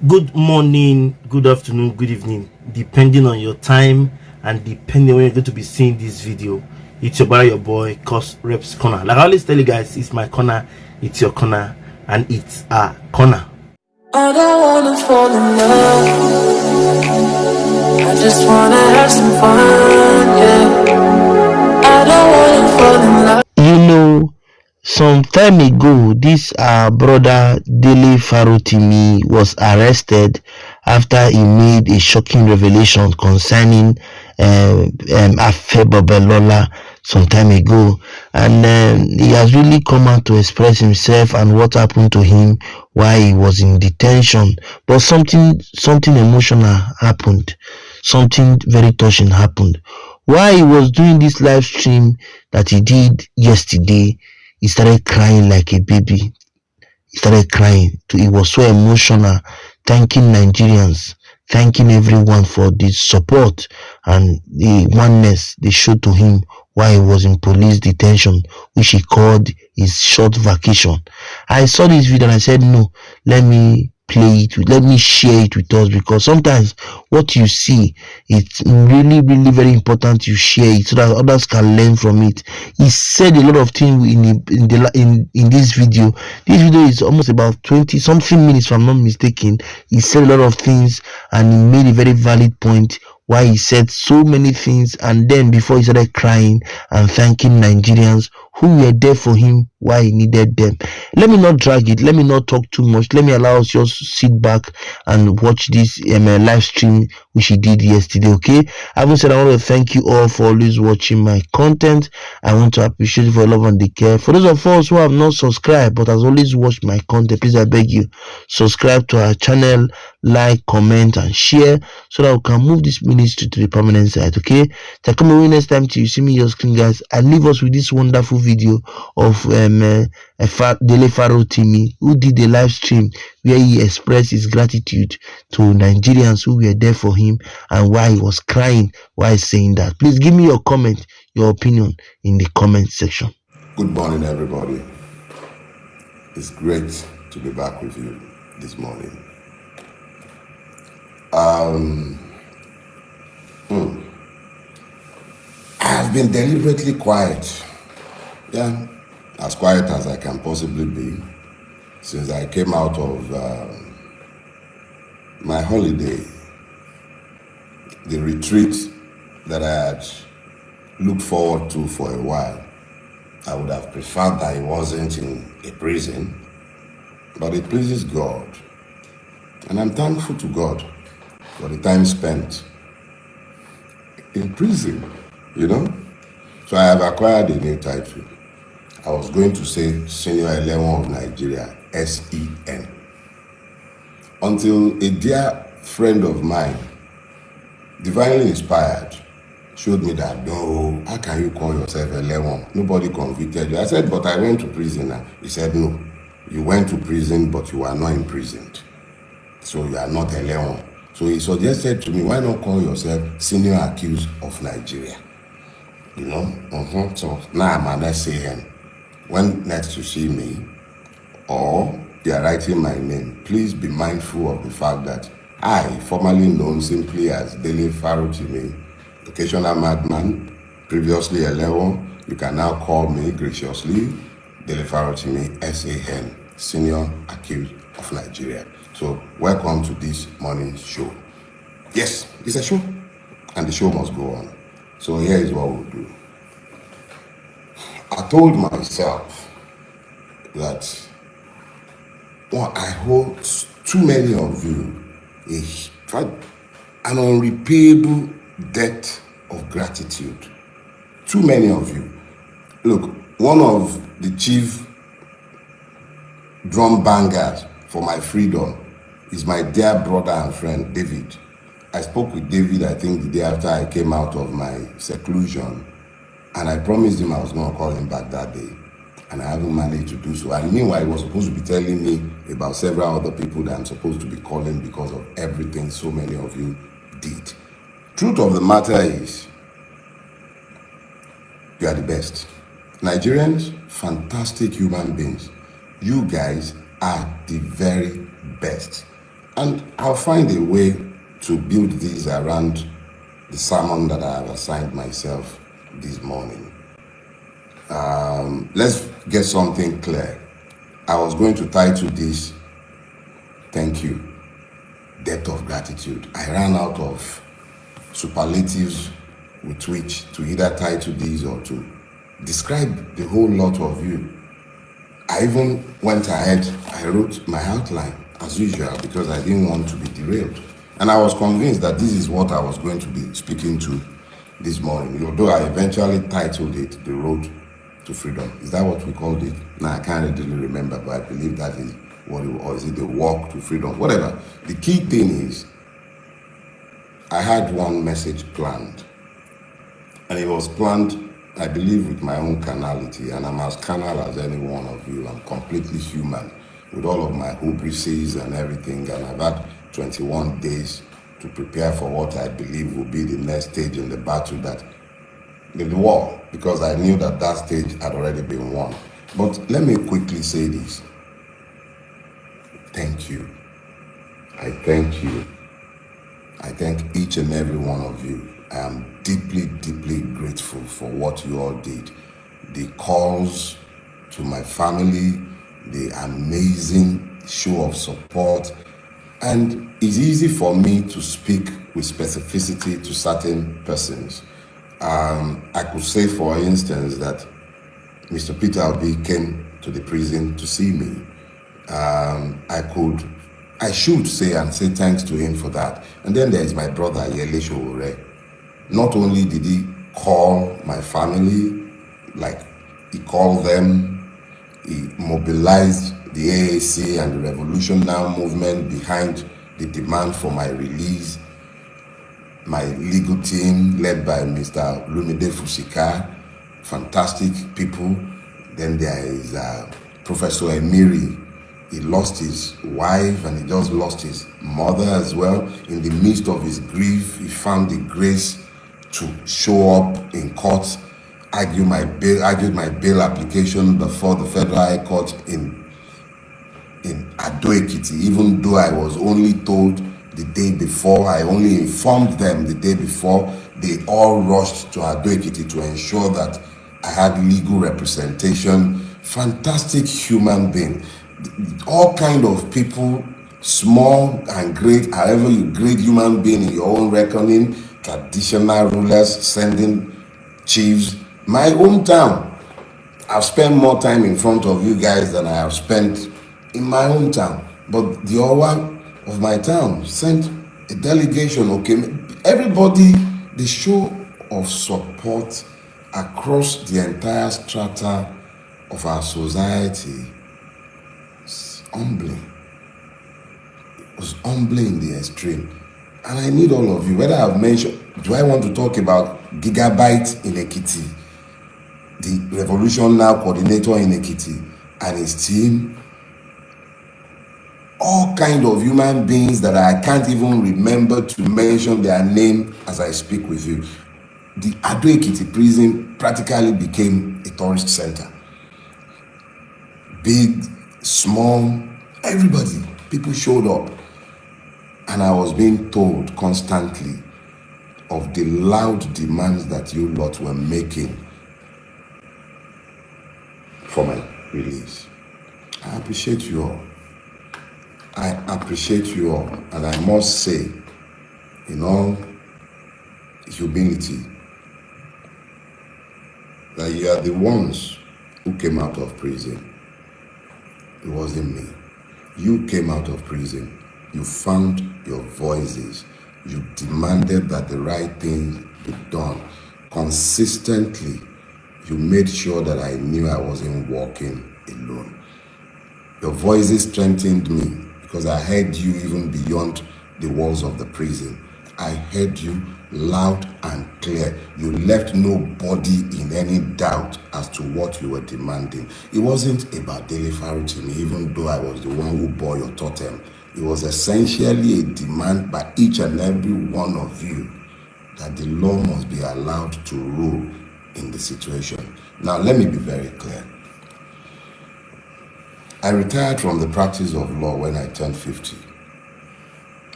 Good morning, good afternoon, good evening, depending on your time and depending when you're going to be seeing this video. It's your boy, courserepscorner. Like I always tell you guys, it's my corner, it's your corner, and it's a corner. I don't wanna fall in love. I just wanna have some fun, yeah. I don't wanna fall in love. Some time ago, this brother DELE FAROTIMI was arrested after he made a shocking revelation concerning Afebobelola some time ago, and he has really come out to express himself and what happened to him while he was in detention. But something emotional happened, something very touching happened while he was doing this live stream that he did yesterday. He started crying like a baby. He started crying. He was so emotional, thanking Nigerians, thanking everyone for the support and the oneness they showed to him while he was in police detention, which he called his short vacation. I saw this video and I said, no, let me play it, let me share it with us, because sometimes what you see, it's really very important you share it so that others can learn from it. He said a lot of things in this video. This video is almost about 20 something minutes, if I'm not mistaken. He said a lot of things and he made a very valid point why he said so many things, and then before he started crying and thanking Nigerians who were there for him while he needed them. Let me not drag it, let me not talk too much, let me allow us just sit back and watch this live stream which he did yesterday. Okay, having said, I want to thank you all for always watching my content. I want to appreciate you for your love and the care. For those of us who have not subscribed but has always watched my content, please, I beg you, subscribe to our channel, like, comment and share so that we can move this ministry to the permanent side. Okay, so come away next time till you see me your screen, guys, and leave us with this wonderful video of DELE FAROTIMI, who did a live stream where he expressed his gratitude to Nigerians who were there for him and why he was crying while saying that. Please give me your comment, your opinion in the comment section. Good morning, everybody. It's great to be back with you this morning. I've been deliberately quiet. Yeah, as quiet as I can possibly be since I came out of my holiday, the retreat that I had looked forward to for a while. I would have preferred that it wasn't in a prison, but it pleases God. And I'm thankful to God for the time spent in prison, you know. So I have acquired a new title. I was going to say Senior 11 of Nigeria, SEN. Until a dear friend of mine, divinely inspired, showed me that, no, how can you call yourself 11? Nobody convicted you. I said, but I went to prison. He said, no, you went to prison, but you are not imprisoned. So you are not 11. So he suggested to me, why not call yourself Senior Accused of Nigeria? You know? So now I'm an SAN. When next you see me, or you are writing my name, please be mindful of the fact that I, formerly known simply as DELE FAROTIMI, occasional madman, previously 11, you can now call me graciously DELE FAROTIMI, SAN, Senior Accused of Nigeria. So welcome to this morning's show. Yes, it's a show, and the show must go on. So here is what we'll do. I told myself that I hold too many of you an unrepayable debt of gratitude. Too many of you. Look, one of the chief drum bangers for my freedom is my dear brother and friend, David. I spoke with David, I think, the day after I came out of my seclusion, and I promised him I was going to call him back that day, and I haven't managed to do so. And meanwhile, he was supposed to be telling me about several other people that I'm supposed to be calling because of everything so many of you did. Truth of the matter is, you are the best. Nigerians, fantastic human beings. You guys are the very best. And I'll find a way to build these around the sermon that I have assigned myself this morning. Let's get something clear. I was going to title this, Thank You, Debt of Gratitude. I ran out of superlatives with which to either title these or to describe the whole lot of you. I even went ahead, I wrote my outline as usual because I didn't want to be derailed. And I was convinced that this is what I was going to be speaking to this morning, although I eventually titled it The Road to Freedom. Is that what we called it? Now I can't really remember, but I believe that is what it was. Or is it The Walk to Freedom? Whatever. The key thing is, I had one message planned. And it was planned, I believe, with my own carnality. And I'm as carnal as any one of you. I'm completely human with all of my hybrises and everything. And I've had 21 days to prepare for what I believe will be the next stage in the battle, that the war, because I knew that that stage had already been won. But let me quickly say this. Thank you. I thank you. I thank each and every one of you. I am deeply, deeply grateful for what you all did. The calls to my family, the amazing show of support. And it's easy for me to speak with specificity to certain persons. I could say, for instance, that Mr. Peter Obi came to the prison to see me. I should say and say thanks to him for that. And then there is my brother, Yele Showore. Not only did he call my family, like he called them, he mobilized the AAC and the Revolution Now movement behind the demand for my release. My legal team, led by Mr. Lumide Fusika, fantastic people. Then there is Professor Emiri. He lost his wife and he just lost his mother as well. In the midst of his grief, he found the grace to show up in court, argued my bail application before the Federal High Court in Ado Ekiti, even though I was only told the day before. I only informed them the day before. They all rushed to Ado Ekiti to ensure that I had legal representation. Fantastic human being. All kind of people, small and great, however you grade human being in your own reckoning, traditional rulers, sending chiefs. My hometown, I've spent more time in front of you guys than I have spent in my hometown. But the Owa of my town sent a delegation, okay? Everybody, the show of support across the entire strata of our society is humbling. It was humbling in the extreme. And I need all of you, whether I've mentioned, do I want to talk about Gigabyte in Ekiti, the Revolution Now coordinator in Ekiti, and his team, all kind of human beings that I can't even remember to mention their name as I speak with you. The Ado Ekiti prison practically became a tourist center. Big, small, everybody, people showed up. And I was being told constantly of the loud demands that you lot were making for my release. I appreciate you all. I appreciate you all. And I must say, in all humility, that you are the ones who came out of prison. It wasn't me. You came out of prison. You found your voices. You demanded that the right thing be done. Consistently, you made sure that I knew I wasn't walking alone. Your voices strengthened me because I heard you even beyond the walls of the prison. I heard you loud and clear. You left nobody in any doubt as to what you were demanding. It wasn't about DELE FAROTIMI, even though I was the one who bore your totem. It was essentially a demand by each and every one of you that the law must be allowed to rule in the situation. Now, let me be very clear. I retired from the practice of law when I turned 50.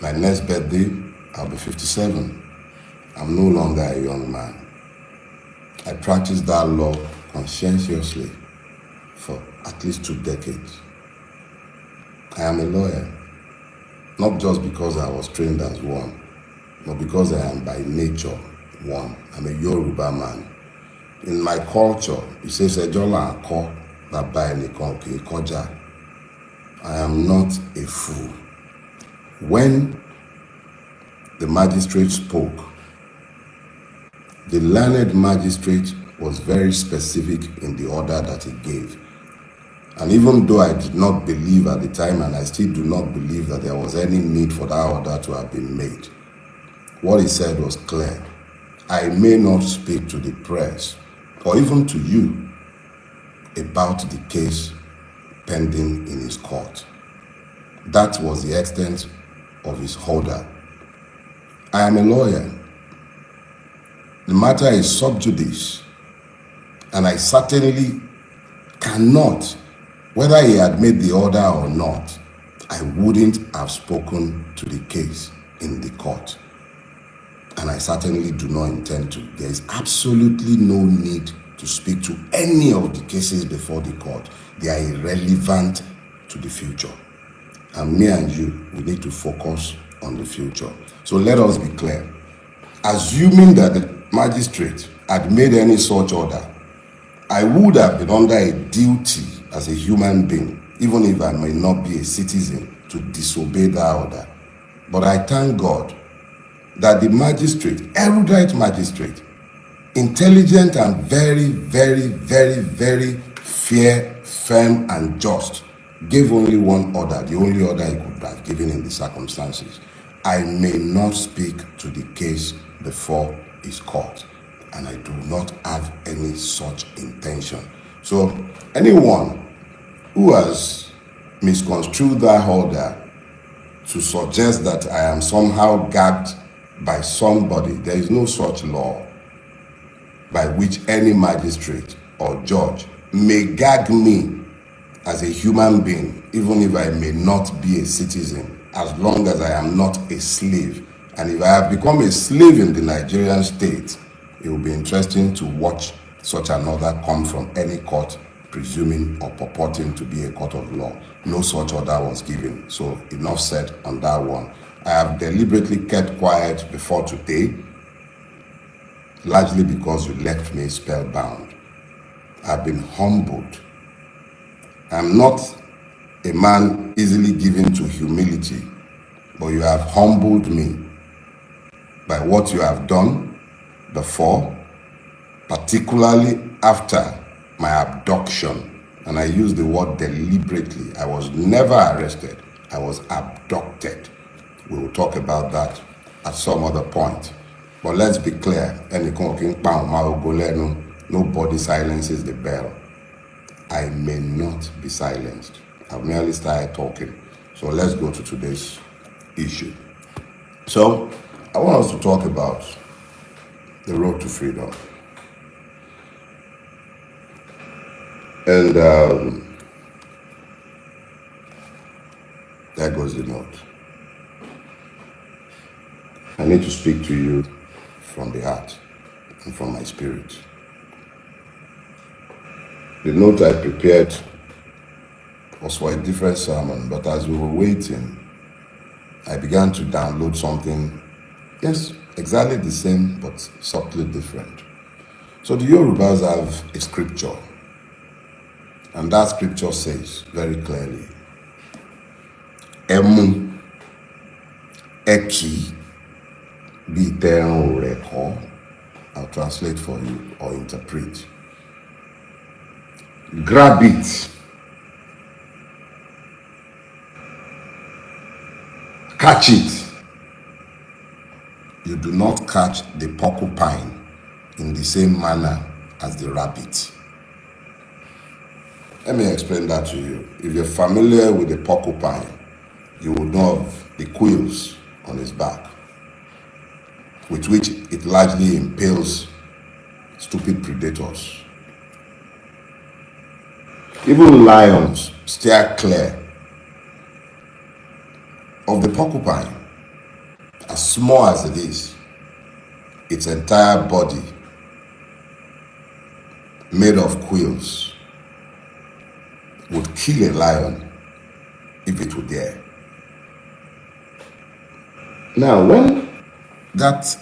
My next birthday, I'll be 57. I'm no longer a young man. I practiced that law conscientiously for at least 2 decades. I am a lawyer, not just because I was trained as one, but because I am by nature one. I'm a Yoruba man. In my culture, it says Ejola Ako Baba Enikan Koja. I am not a fool. When the magistrate spoke, the learned magistrate was very specific in the order that he gave. And even though I did not believe at the time, and I still do not believe that there was any need for that order to have been made, what he said was clear. I may not speak to the press or even to you about the case pending in his court. That was the extent of his order. I am a lawyer. The matter is sub judice, and I certainly cannot, whether he had made the order or not, I wouldn't have spoken to the case in the court. And I certainly do not intend to. There is absolutely no need to speak to any of the cases before the court. They are irrelevant to the future. And me and you, we need to focus on the future. So let us be clear. Assuming that the magistrate had made any such order, I would have been under a duty as a human being, even if I may not be a citizen, to disobey that order. But I thank God that the magistrate, erudite magistrate, intelligent and very, very, very, very fair, firm and just, gave only one order, the only order he could have given in the circumstances. I may not speak to the case before his court, and I do not have any such intention. So anyone who has misconstrued that order to suggest that I am somehow gagged by somebody, there is no such law by which any magistrate or judge may gag me as a human being, even if I may not be a citizen, as long as I am not a slave. And if I have become a slave in the Nigerian state, it will be interesting to watch such an order come from any court, presuming or purporting to be a court of law. No such order was given. So enough said on that one. I have deliberately kept quiet before today, largely because you left me spellbound. I've been humbled. I'm not a man easily given to humility, but you have humbled me by what you have done before, particularly after my abduction. And I use the word deliberately. I was never arrested. I was abducted. We will talk about that at some other point. But let's be clear. Nobody silences the bell. I may not be silenced. I've merely started talking. So let's go to today's issue. So I want us to talk about the road to freedom. And there goes the note. I need to speak to you from the heart and from my spirit. The note I prepared was for a different sermon, but as we were waiting, I began to download something, yes, exactly the same, but subtly different. So the Yorubas have a scripture, and that scripture says very clearly, Emu, Eki, Biteran Reko. I'll translate for you or interpret. Grab it. Catch it. You do not catch the porcupine in the same manner as the rabbit. Let me explain that to you. If you're familiar with the porcupine, you will know of the quills on its back, with which it largely impales stupid predators. Even lions steer clear of the porcupine as small as it is, its entire body made of quills would kill a lion if it would dare. Now, when that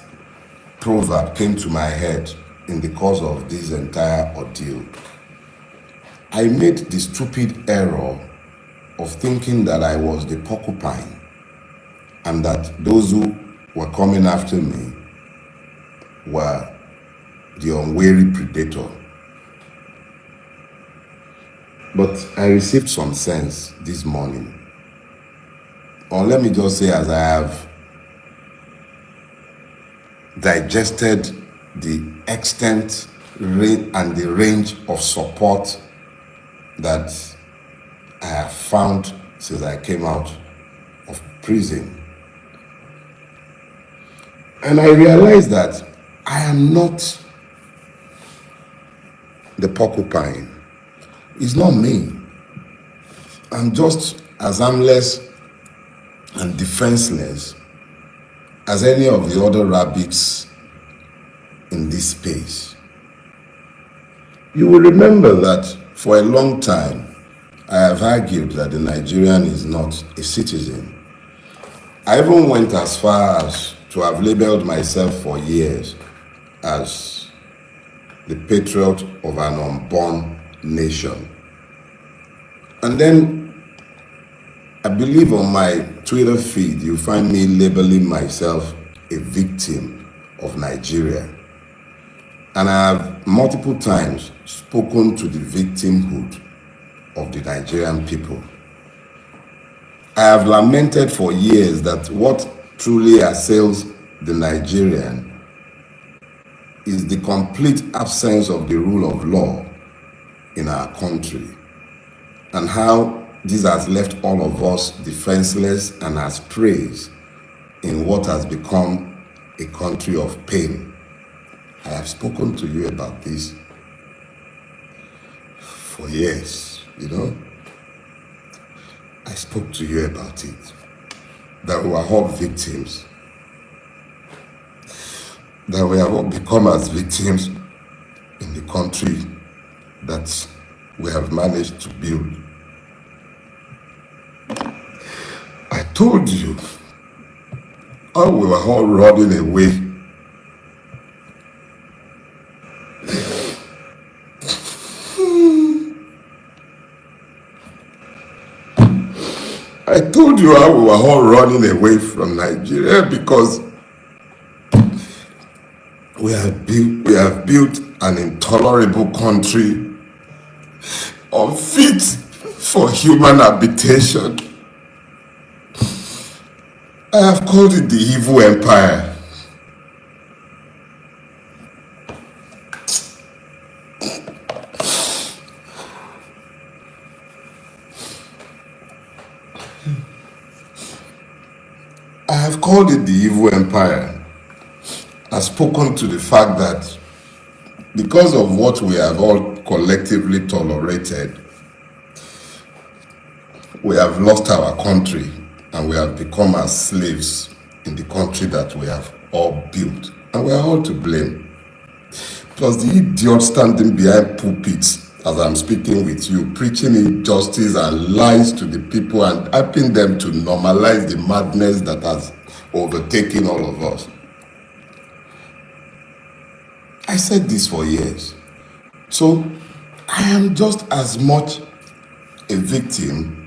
proverb came to my head in the course of this entire ordeal, I made the stupid error of thinking that I was the porcupine and that those who were coming after me were the unwary predator. But I received some sense this morning. Or let me just say, as I have digested the extent and the range of support that I have found since I came out of prison. And I realized that I am not the porcupine. It's not me. I'm just as harmless and defenseless as any of the other rabbits in this space. You will remember that for a long time, I have argued that the Nigerian is not a citizen. I even went as far as to have labeled myself for years as the patriot of an unborn nation. And then I believe on my Twitter feed, you find me labeling myself a victim of Nigeria. And I have multiple times spoken to the victimhood of the Nigerian people. I have lamented for years that what truly assails the Nigerian is the complete absence of the rule of law in our country, and how this has left all of us defenseless and as praise in what has become a country of pain. I have spoken to you about this for years, you know. I spoke to you about it, that we are all victims, that we have all become as victims in the country that we have managed to build. I told you how we were all running away. I told you how we were all running away from Nigeria because we have built an intolerable country unfit for human habitation. I have called it the evil empire. I have called it the evil empire. I've spoken to the fact that because of what we have all collectively tolerated, we have lost our country and we have become as slaves in the country that we have all built. And we are all to blame. Plus the idiot standing behind pulpits as I'm speaking with you, preaching injustice and lies to the people and helping them to normalize the madness that has overtaken all of us. I said this for years. So I am just as much a victim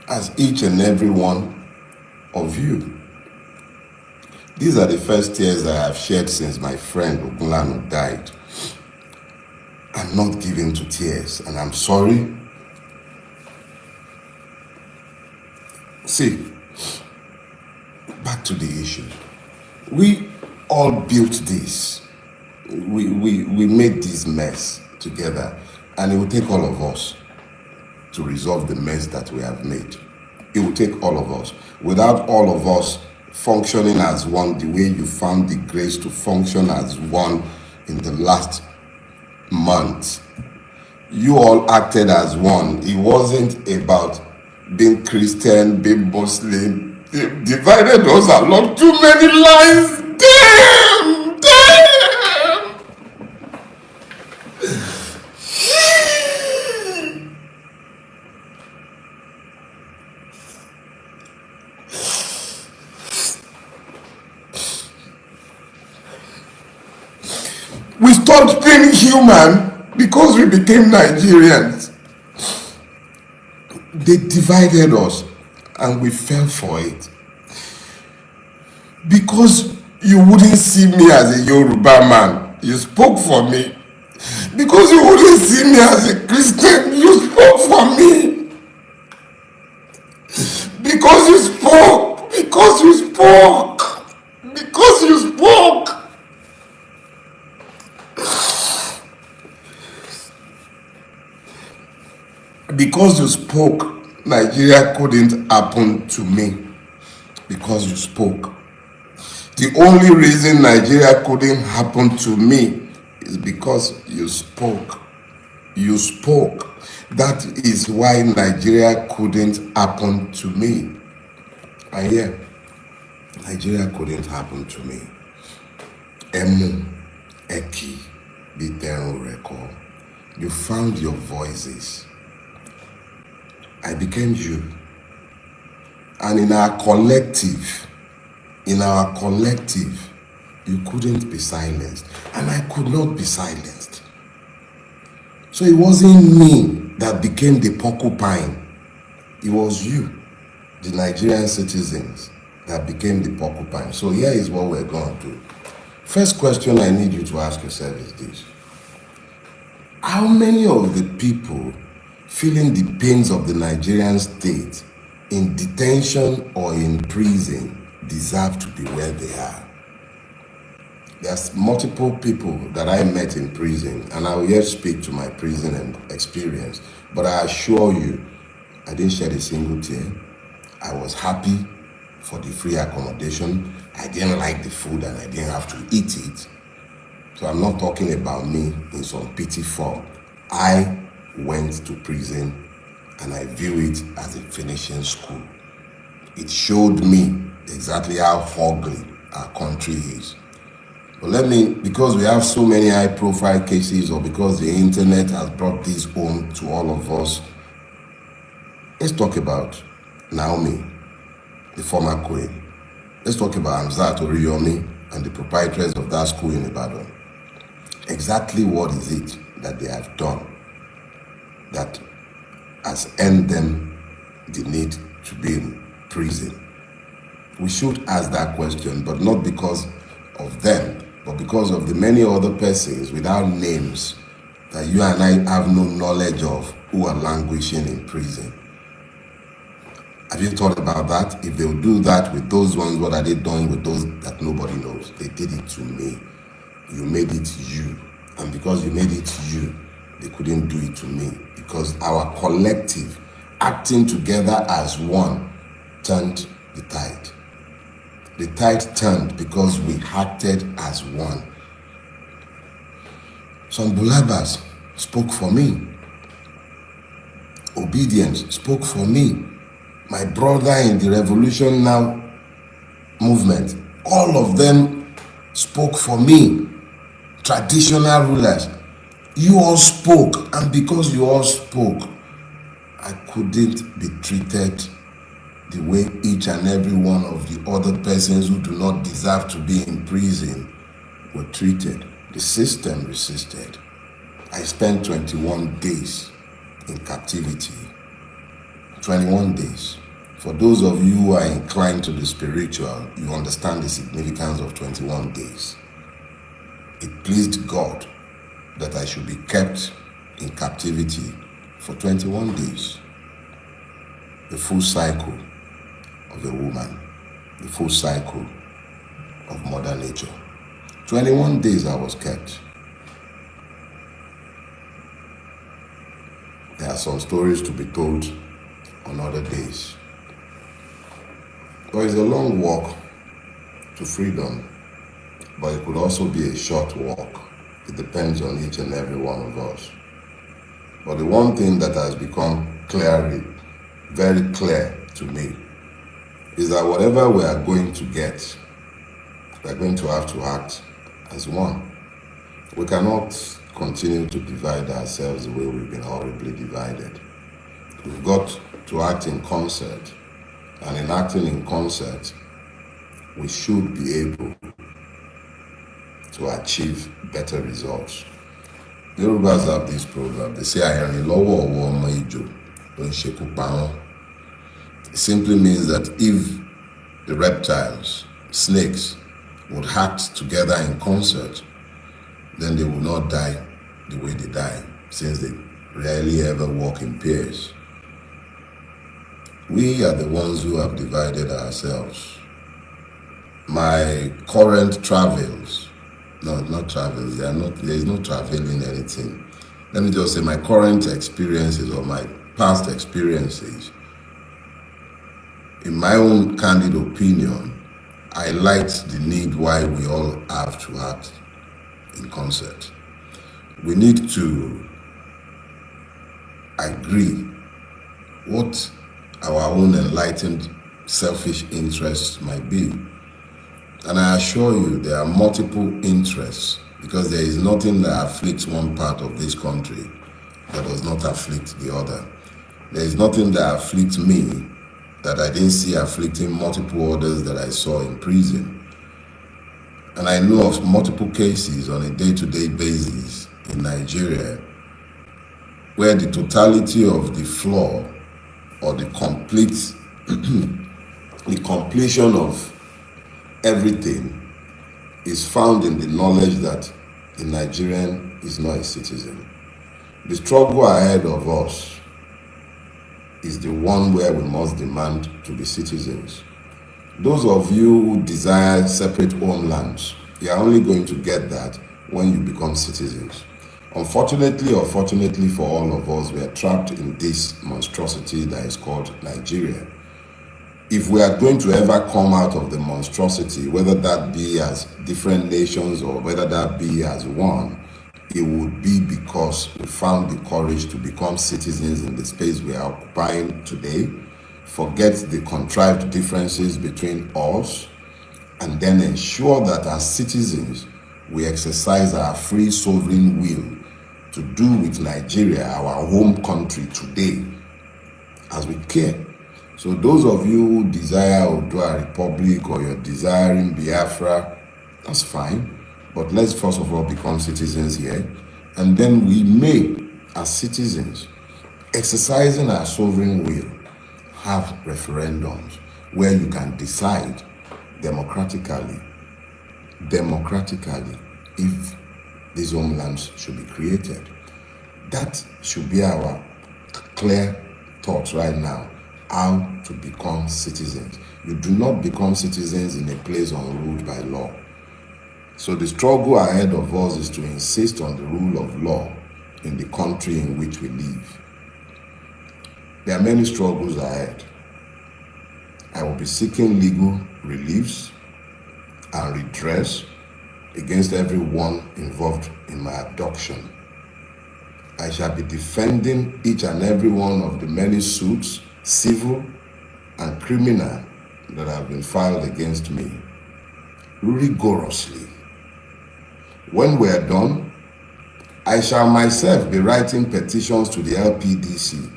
as each and every one of you. These are the first tears I have shed since my friend Ogunlanu died. I'm not given to tears, and I'm sorry. See, back to the issue. We all built this. We made this mess together, and it will take all of us to resolve the mess that we have made. It will take all of us. Without all of us functioning as one, the way you found the grace to function as one in the last month, you all acted as one. It wasn't about being Christian, being Muslim, They've divided us along too many lines. Damn! Damn! We stopped being human because we became Nigerians. They divided us and we fell for it. Because you wouldn't see me as a Yoruba man, you spoke for me. Because you wouldn't see me as a Christian, you spoke for me. Because you spoke. Because you spoke. Because you spoke. Because you spoke, Nigeria couldn't happen to me. Because you spoke. The only reason Nigeria couldn't happen to me is because you spoke. You spoke. That is why Nigeria couldn't happen to me. And yeah, Nigeria couldn't happen to me. Emu, Eki, Biteru Reko. You found your voices. I became you. And in our collective, you couldn't be silenced. And I could not be silenced. So it wasn't me that became the porcupine. It was you, the Nigerian citizens, that became the porcupine. So here is what we're going to do. First question I need you to ask yourself is this. How many of the people feeling the pains of the Nigerian state in detention or in prison deserve to be where they are? There's multiple people that I met in prison, and I will yet speak to my prison experience, but I assure you, I didn't shed a single tear. I was happy for the free accommodation. I didn't like the food and I didn't have to eat it. So I'm not talking about me in some pity form. I went to prison and I view it as a finishing school. It showed me exactly how ugly our country is. But let me, because we have so many high profile cases, or because the internet has brought this home to all of us, let's talk about Naomi, the former queen. Let's talk about Hamzat Oriyomi and the proprietors of that school in Ibadan. Exactly what is it that they have done that has earned them the need to be in prison? We should ask that question, but not because of them, but because of the many other persons without names that you and I have no knowledge of who are languishing in prison. Have you thought about that? If they will do that with those ones, what are they doing with those that nobody knows? They did it to me. You made it you. And because you made it you, they couldn't do it to me. Because our collective, acting together as one, turned the tide. The tide turned because we acted as one. Some Bulabas spoke for me. Obedience spoke for me. My brother in the Revolution Now movement, all of them spoke for me. Traditional rulers, you all spoke, and because you all spoke, I couldn't be treated the way each and every one of the other persons who do not deserve to be in prison were treated. The system resisted. I spent 21 days in captivity. 21 days. For those of you who are inclined to the spiritual, you understand the significance of 21 days. It pleased God that I should be kept in captivity for 21 days. The full cycle of a woman, the full cycle of Mother Nature. 21 days I was kept. There are some stories to be told on other days. But it's a long walk to freedom, but it could also be a short walk. It depends on each and every one of us. But the one thing that has become very clear to me is that whatever we are going to get, we are going to have to act as one. We cannot continue to divide ourselves the way we've been horribly divided. We've got to act in concert, and in acting in concert, we should be able to achieve better results. Yorubas have this proverb, they say, it simply means that if the reptiles, snakes, would act together in concert, then they will not die the way they die, since they rarely ever walk in pairs. We are the ones who have divided ourselves. My current travels, no, not travels, there is no traveling anything. Let me just say my current experiences or my past experiences, in my own candid opinion, highlights the need why we all have to act in concert. We need to agree what our own enlightened selfish interests might be. And I assure you there are multiple interests, because there is nothing that afflicts one part of this country that does not afflict the other. There is nothing that afflicts me that I didn't see afflicting multiple others that I saw in prison. And I know of multiple cases on a day-to-day basis in Nigeria where the totality of the flaw or the completion of everything is found in the knowledge that the Nigerian is not a citizen. The struggle ahead of us is the one where we must demand to be citizens. Those of you who desire separate homelands, you are only going to get that when you become citizens. Unfortunately or fortunately for all of us, we are trapped in this monstrosity that is called Nigeria. If we are going to ever come out of the monstrosity, whether that be as different nations or whether that be as one, it would be because we found the courage to become citizens in the space we are occupying today, forget the contrived differences between us, and then ensure that as citizens, we exercise our free sovereign will to do with Nigeria, our home country today, as we care. So those of you who desire Odua Republic or you're desiring Biafra, that's fine. But let's first of all become citizens here. And then we may, as citizens, exercising our sovereign will, have referendums where you can decide democratically if these homelands should be created. That should be our clear thoughts right now, how to become citizens. You do not become citizens in a place unruled by law. So the struggle ahead of us is to insist on the rule of law in the country in which we live. There are many struggles ahead. I will be seeking legal reliefs and redress against everyone involved in my abduction. I shall be defending each and every one of the many suits, civil and criminal, that have been filed against me rigorously. When we are done, I shall myself be writing petitions to the LPDC,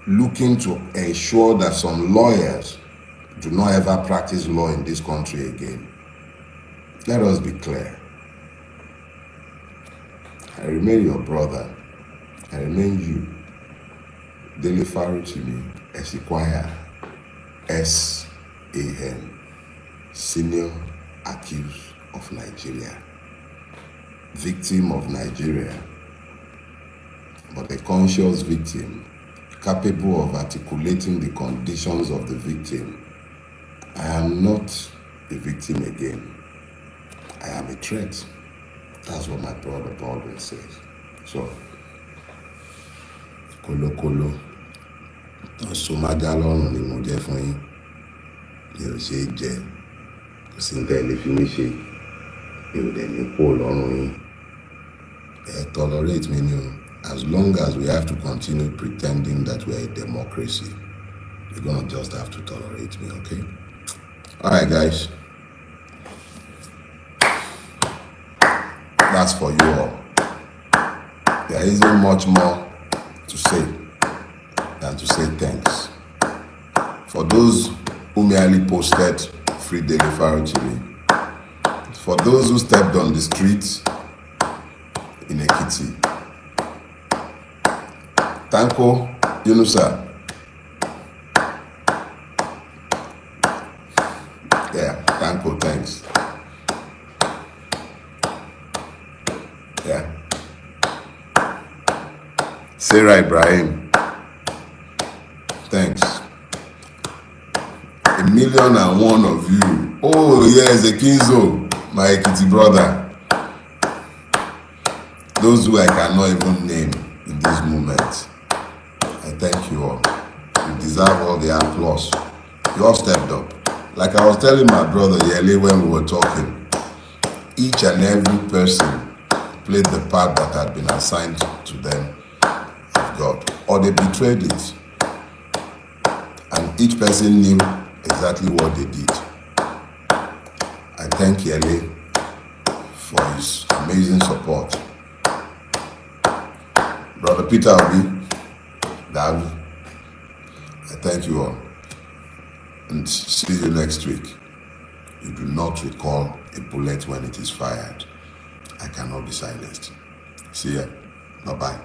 looking to ensure that some lawyers do not ever practice law in this country again. Let us be clear. I remain your brother. I remain you. DELE FAROTIMI, Esquire, S.A.N., Senior Accused of Nigeria. Victim of Nigeria, but a conscious victim, capable of articulating the conditions of the victim. I am not a victim again. I am a threat. That's what my brother Baldwin says. So, kolo somadalon ni mo jẹ fún yín. Mi ò ṣe jẹ, kò sí nǹkan ẹ lè fi mí ṣe. Mi ò dẹ̀ ní kó lọ́rùn yín. Tolerate me, as long as we have to continue pretending that we are a democracy. You're gonna just have to tolerate me, okay? Alright, guys. That's for you all. There isn't much more to say than to say thanks. For those who merely posted free DELE FAROTIMI, for those who stepped on the streets in Ekiti, Tanko, Yunusa. Yeah, Tanko, thanks. Yeah. Sarah Ibrahim, thanks. 1,000,001 of you. Oh yes, Ekinzo, my Ekiti brother. Those who I cannot even name in this moment, I thank you all. You deserve all the applause. You all stepped up. Like I was telling my brother Yele when we were talking, each and every person played the part that had been assigned to them of God, or they betrayed it. And each person knew exactly what they did. I thank Yele for his amazing support. Brother Peter Obi, Dad, I thank you all. And see you next week. You do not recall a bullet when it is fired. I cannot be silenced. See ya. Bye-bye.